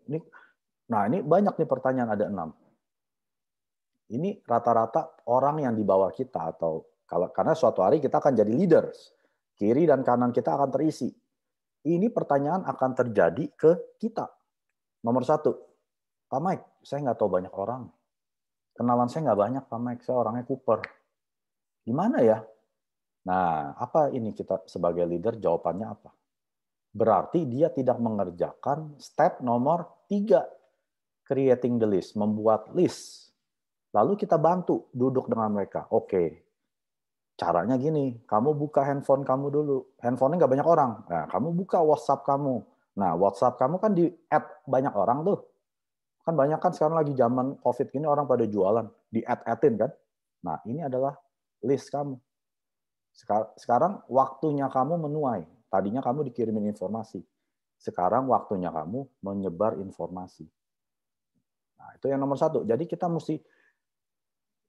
Nah, ini banyak nih pertanyaan, ada 6. Ini rata-rata orang yang di bawah kita atau karena suatu hari kita akan jadi leaders. Kiri dan kanan kita akan terisi. Ini pertanyaan akan terjadi ke kita. Nomor 1, Pak Mike, saya nggak tahu banyak orang. Kenalan saya nggak banyak, Pak Mike. Saya orangnya kuper. Gimana ya? Nah, apa ini kita sebagai leader jawabannya apa? Berarti dia tidak mengerjakan step nomor 3. Creating the list, membuat list. Lalu kita bantu duduk dengan mereka. Oke, caranya gini, kamu buka handphone kamu dulu. Handphonenya nggak banyak orang. Nah, kamu buka WhatsApp kamu. Nah, WhatsApp kamu kan di-add banyak orang tuh. Kan banyak kan sekarang lagi zaman COVID gini orang pada jualan, di-add-addin kan. Nah, ini adalah list kamu. Sekarang waktunya kamu menuai. Tadinya kamu dikirimin informasi. Sekarang waktunya kamu menyebar informasi. Nah, itu yang nomor 1. Jadi kita mesti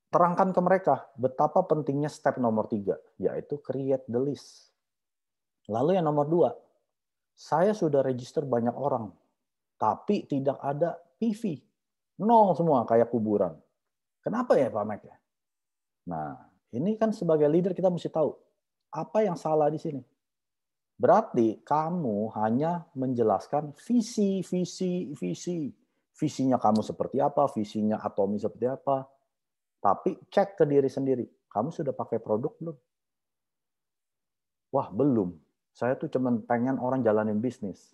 terangkan ke mereka betapa pentingnya step nomor 3, yaitu create the list. Lalu yang nomor 2, saya sudah register banyak orang, tapi tidak ada PV. Nol semua, kayak kuburan. Kenapa ya Pak Mike? Nah, ini kan sebagai leader kita mesti tahu apa yang salah di sini. Berarti kamu hanya menjelaskan visi. Visinya kamu seperti apa, visinya Atomi seperti apa. Tapi cek ke diri sendiri, kamu sudah pakai produk belum? Wah, belum. Saya tuh cuma pengen orang jalanin bisnis.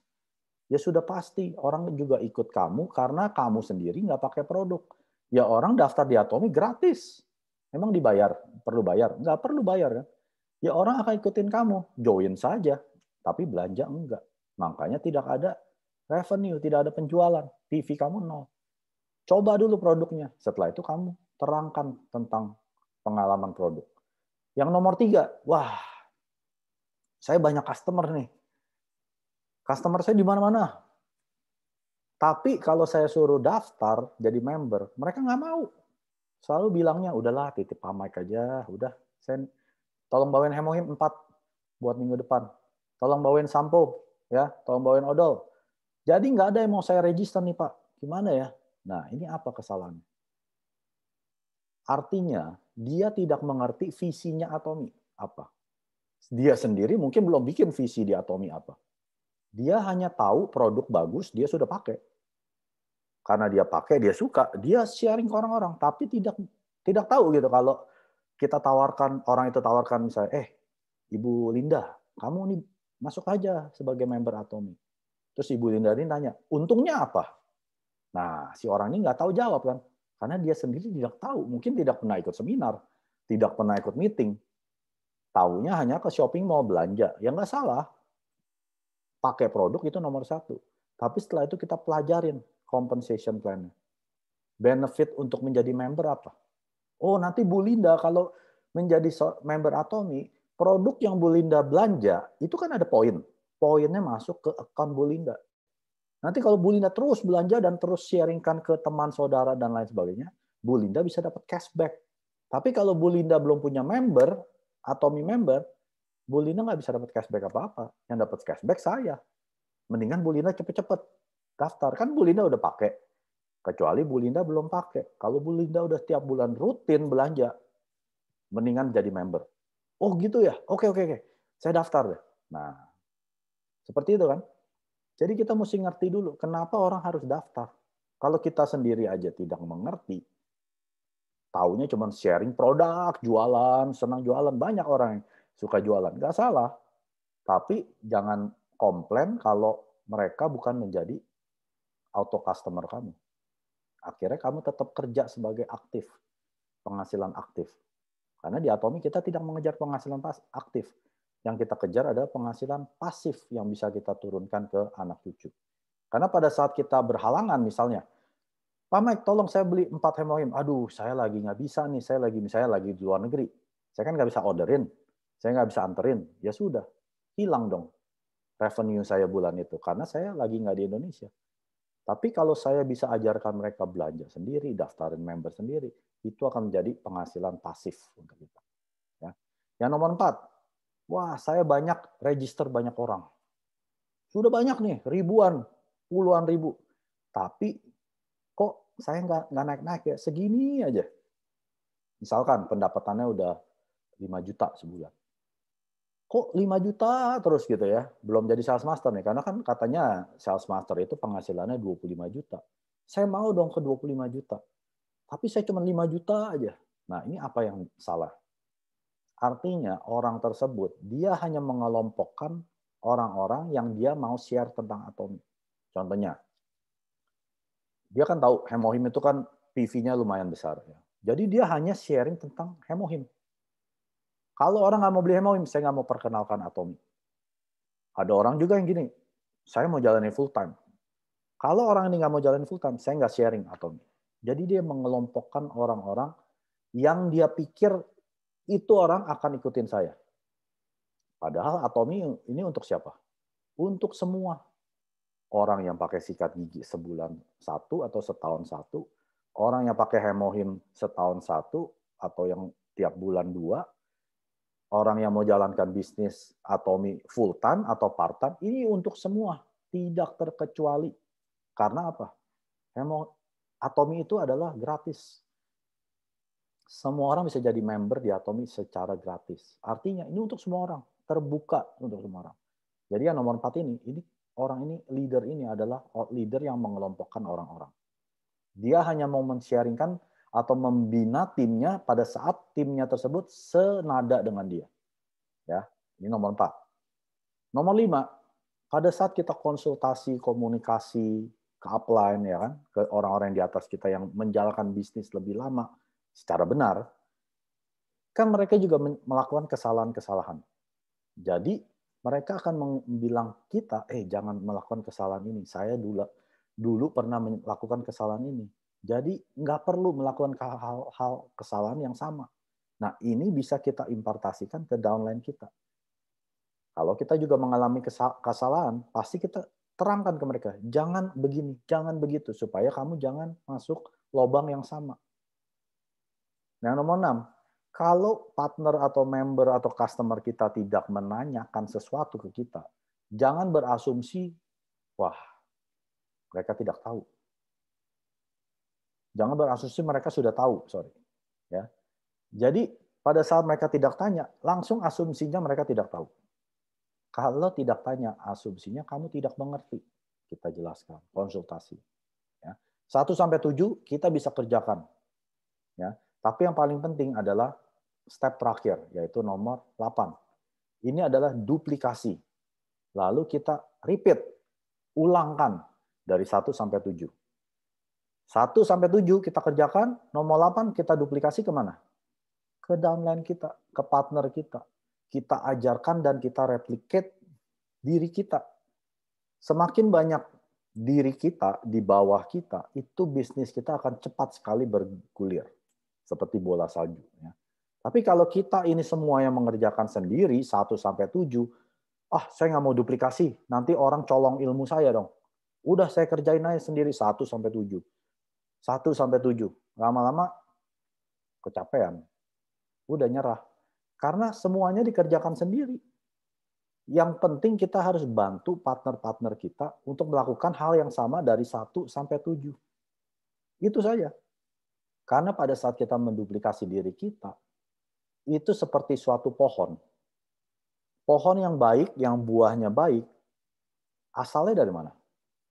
Ya sudah pasti, orang juga ikut kamu karena kamu sendiri nggak pakai produk. Ya orang daftar di Atomi gratis. Emang dibayar? Perlu bayar? Nggak perlu bayar kan? Ya orang akan ikutin kamu. Join saja. Tapi belanja enggak. Makanya tidak ada revenue, tidak ada penjualan. PV kamu nol. Coba dulu produknya. Setelah itu kamu terangkan tentang pengalaman produk. Yang nomor 3, wah, saya banyak customer nih. Customer saya di mana-mana. Tapi kalau saya suruh daftar jadi member, mereka nggak mau. Selalu bilangnya, udahlah titip Pak Mike aja, udah. Saya tolong bawain Hemohim 4 buat minggu depan. Tolong bawain sampo, ya, tolong bawain odol. Jadi nggak ada yang mau saya register nih Pak. Gimana ya? Nah, ini apa kesalahannya? Artinya, dia tidak mengerti visinya Atomi apa. Dia sendiri mungkin belum bikin visi di Atomi apa. Dia hanya tahu produk bagus, dia sudah pakai. Karena dia pakai, dia suka, dia sharing ke orang-orang, tapi tidak tahu gitu kalau kita tawarkan, orang itu tawarkan misalnya, Ibu Linda, kamu nih masuk aja sebagai member Atomi. Terus Ibu Linda ini nanya, untungnya apa? Nah, si orang ini nggak tahu jawab kan, karena dia sendiri tidak tahu, mungkin tidak pernah ikut seminar, tidak pernah ikut meeting, taunya hanya ke shopping mall belanja, ya nggak salah. Pakai produk itu nomor 1. Tapi setelah itu kita pelajarin compensation plan-nya. Benefit untuk menjadi member apa? Oh, nanti Bu Linda kalau menjadi member Atomi, produk yang Bu Linda belanja, itu kan ada poin. Poinnya masuk ke akun Bu Linda. Nanti kalau Bu Linda terus belanja dan terus sharingkan ke teman, saudara, dan lain sebagainya, Bu Linda bisa dapat cashback. Tapi kalau Bu Linda belum punya member, Atomi member, Bu Linda nggak bisa dapat cashback apa-apa. Yang dapat cashback saya. Mendingan Bu Linda cepet-cepet daftar. Kan Bu Linda udah pakai. Kecuali Bu Linda belum pakai. Kalau Bu Linda udah tiap bulan rutin belanja, mendingan jadi member. Oh gitu ya? Oke. Saya daftar deh. Nah, seperti itu kan? Jadi kita mesti ngerti dulu, kenapa orang harus daftar. Kalau kita sendiri aja tidak mengerti, taunya cuma sharing produk, jualan, senang jualan. Banyak orang yang suka jualan. Nggak salah. Tapi jangan komplain kalau mereka bukan menjadi auto customer kamu. Akhirnya kamu tetap kerja sebagai aktif, penghasilan aktif. Karena di Atomi kita tidak mengejar penghasilan aktif. Yang kita kejar adalah penghasilan pasif yang bisa kita turunkan ke anak cucu. Karena pada saat kita berhalangan misalnya, Pak Mike, tolong saya beli 4 hemohim. Aduh, saya lagi nggak bisa nih, saya lagi di luar negeri. Saya kan nggak bisa orderin, saya nggak bisa anterin. Ya sudah, hilang dong revenue saya bulan itu. Karena saya lagi nggak di Indonesia. Tapi kalau saya bisa ajarkan mereka belanja sendiri, daftarin member sendiri, itu akan menjadi penghasilan pasif untuk kita. Ya. Yang nomor 4, wah saya banyak register banyak orang. Sudah banyak nih, ribuan, puluhan ribu. Tapi kok saya nggak naik-naik ya, segini aja. Misalkan pendapatannya udah 5 juta sebulan. Kok 5 juta terus gitu ya? Belum jadi sales master nih, karena kan katanya sales master itu penghasilannya 25 juta. Saya mau dong ke 25 juta. Tapi saya cuma 5 juta aja. Nah, ini apa yang salah? Artinya orang tersebut, dia hanya mengelompokkan orang-orang yang dia mau share tentang Atomi. Contohnya, dia kan tahu hemohim itu kan PV-nya lumayan besar. Ya. Jadi dia hanya sharing tentang hemohim. Kalau orang nggak mau beli hemohim, saya nggak mau perkenalkan Atomi. Ada orang juga yang gini, saya mau jalani full time. Kalau orang ini nggak mau jalani full time, saya nggak sharing Atomi. Jadi dia mengelompokkan orang-orang yang dia pikir itu orang akan ikutin saya. Padahal Atomi ini untuk siapa? Untuk semua. Orang yang pakai sikat gigi sebulan satu atau setahun satu, orang yang pakai hemohim setahun satu atau yang tiap bulan 2, orang yang mau jalankan bisnis Atomi full time atau part time, ini untuk semua, tidak terkecuali. Karena apa? Atomi itu adalah gratis. Semua orang bisa jadi member di Atomi secara gratis. Artinya ini untuk semua orang, terbuka untuk semua orang. Jadi yang nomor 4 ini orang ini, leader ini adalah leader yang mengelompokkan orang-orang. Dia hanya mau men-sharingkan atau membina timnya pada saat timnya tersebut senada dengan dia. Ya, ini nomor 4. Nomor 5, pada saat kita konsultasi, komunikasi ke upline ya kan, ke orang-orang yang di atas kita yang menjalankan bisnis lebih lama secara benar, kan mereka juga melakukan kesalahan-kesalahan. Jadi mereka akan bilang kita, jangan melakukan kesalahan ini. Saya dulu pernah melakukan kesalahan ini. Jadi nggak perlu melakukan hal-hal kesalahan yang sama. Nah ini bisa kita impartasikan ke downline kita. Kalau kita juga mengalami kesalahan, pasti kita terangkan ke mereka, jangan begini, jangan begitu, supaya kamu jangan masuk lubang yang sama. Yang nomor 6, kalau partner atau member atau customer kita tidak menanyakan sesuatu ke kita, jangan berasumsi, wah, mereka tidak tahu. Jangan berasumsi mereka sudah tahu, sorry. Ya. Jadi pada saat mereka tidak tanya, langsung asumsinya mereka tidak tahu. Kalau tidak tanya, asumsinya kamu tidak mengerti. Kita jelaskan, konsultasi. Ya. 1-7 kita bisa kerjakan. Ya. Tapi yang paling penting adalah step terakhir, yaitu nomor 8. Ini adalah duplikasi. Lalu kita repeat, ulangkan dari 1-7. 1-7 kita kerjakan, nomor 8 kita duplikasi kemana? Ke downline kita, ke partner kita. Kita ajarkan dan kita replicate diri kita. Semakin banyak diri kita di bawah kita, itu bisnis kita akan cepat sekali bergulir. Seperti bola salju. Ya. Tapi kalau kita ini semua yang mengerjakan sendiri, 1-7, saya nggak mau duplikasi, nanti orang colong ilmu saya dong. Udah saya kerjain aja sendiri 1-7. 1-7. Lama-lama kecapean. Udah nyerah. Karena semuanya dikerjakan sendiri. Yang penting kita harus bantu partner-partner kita untuk melakukan hal yang sama dari 1-7. Itu saja. Karena pada saat kita menduplikasi diri kita, itu seperti suatu pohon. Pohon yang baik, yang buahnya baik, asalnya dari mana?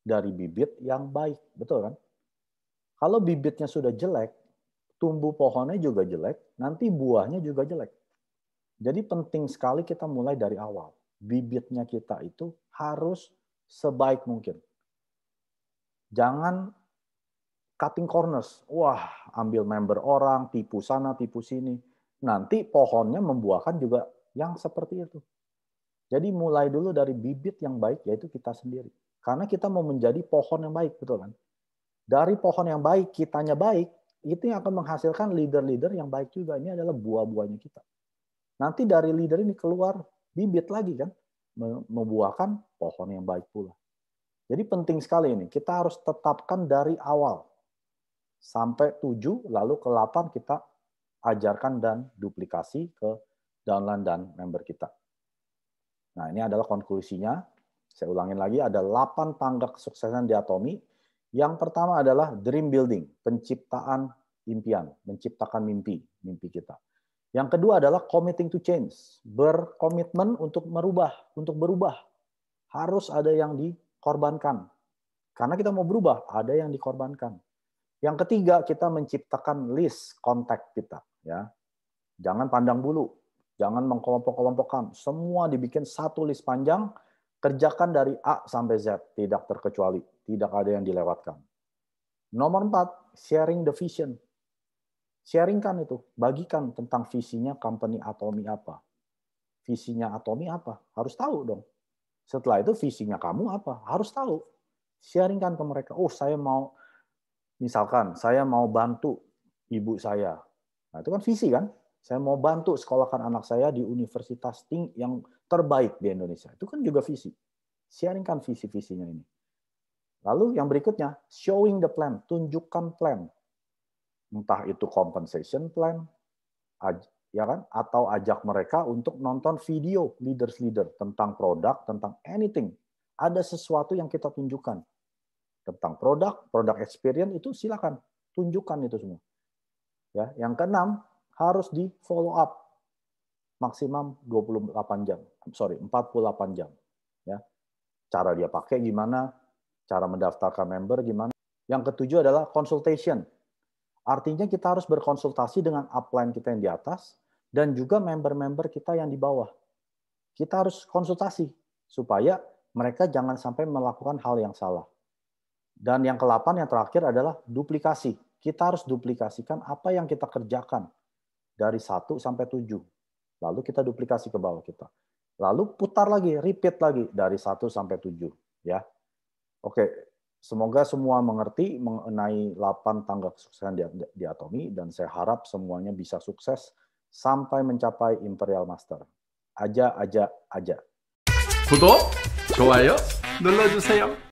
Dari bibit yang baik. Betul kan? Kalau bibitnya sudah jelek, tumbuh pohonnya juga jelek, nanti buahnya juga jelek. Jadi penting sekali kita mulai dari awal. Bibitnya kita itu harus sebaik mungkin. Jangan cutting corners. Wah, ambil member orang, tipu sana, tipu sini. Nanti pohonnya membuahkan juga yang seperti itu. Jadi mulai dulu dari bibit yang baik, yaitu kita sendiri. Karena kita mau menjadi pohon yang baik, betul kan? Dari pohon yang baik, kitanya baik, itu yang akan menghasilkan leader-leader yang baik juga. Ini adalah buah-buahnya kita. Nanti dari leader ini keluar bibit lagi kan, membuahkan pohon yang baik pula. Jadi penting sekali ini, kita harus tetapkan dari awal. Sampai 7, lalu ke 8 kita ajarkan dan duplikasi ke downline dan member kita. Nah, ini adalah konklusinya. Saya ulangin lagi, ada 8 tangga kesuksesan di Atomi. Yang pertama adalah dream building, penciptaan impian, menciptakan mimpi kita. Yang kedua adalah committing to change, berkomitmen untuk berubah. Harus ada yang dikorbankan. Karena kita mau berubah, ada yang dikorbankan. Yang ketiga, kita menciptakan list kontak kita. Ya, jangan pandang bulu, jangan mengkelompok-kelompokkan. Semua dibikin satu list panjang, kerjakan dari A sampai Z, tidak terkecuali. Tidak ada yang dilewatkan. Nomor 4, sharing the vision. Sharingkan itu, bagikan tentang visinya company Atomi apa. Visinya Atomi apa? Harus tahu dong. Setelah itu visinya kamu apa? Harus tahu. Sharingkan ke mereka. Saya mau, misalkan, saya mau bantu ibu saya. Nah, itu kan visi kan? Saya mau bantu sekolahkan anak saya di universitas yang terbaik di Indonesia. Itu kan juga visi. Sharingkan visi-visinya ini. Lalu yang berikutnya, showing the plan. Tunjukkan plan. Entah itu compensation plan, ya kan? Atau ajak mereka untuk nonton video leader tentang produk, tentang anything. Ada sesuatu yang kita tunjukkan tentang produk experience, itu silakan tunjukkan itu semua. Ya, yang keenam, harus di follow up maksimum 48 jam. 48 jam. Ya. Cara dia pakai gimana? Cara mendaftarkan member gimana? Yang ketujuh adalah consultation. Artinya kita harus berkonsultasi dengan upline kita yang di atas dan juga member-member kita yang di bawah. Kita harus konsultasi supaya mereka jangan sampai melakukan hal yang salah. Dan yang ke-8 yang terakhir adalah duplikasi. Kita harus duplikasikan apa yang kita kerjakan dari 1-7. Lalu kita duplikasi ke bawah kita. Lalu putar lagi, repeat lagi dari 1-7, ya. Oke. Semoga semua mengerti mengenai 8 tangga kesuksesan di Atomi, dan saya harap semuanya bisa sukses sampai mencapai Imperial Master. Aja. 구독, 좋아요 눌러주세요.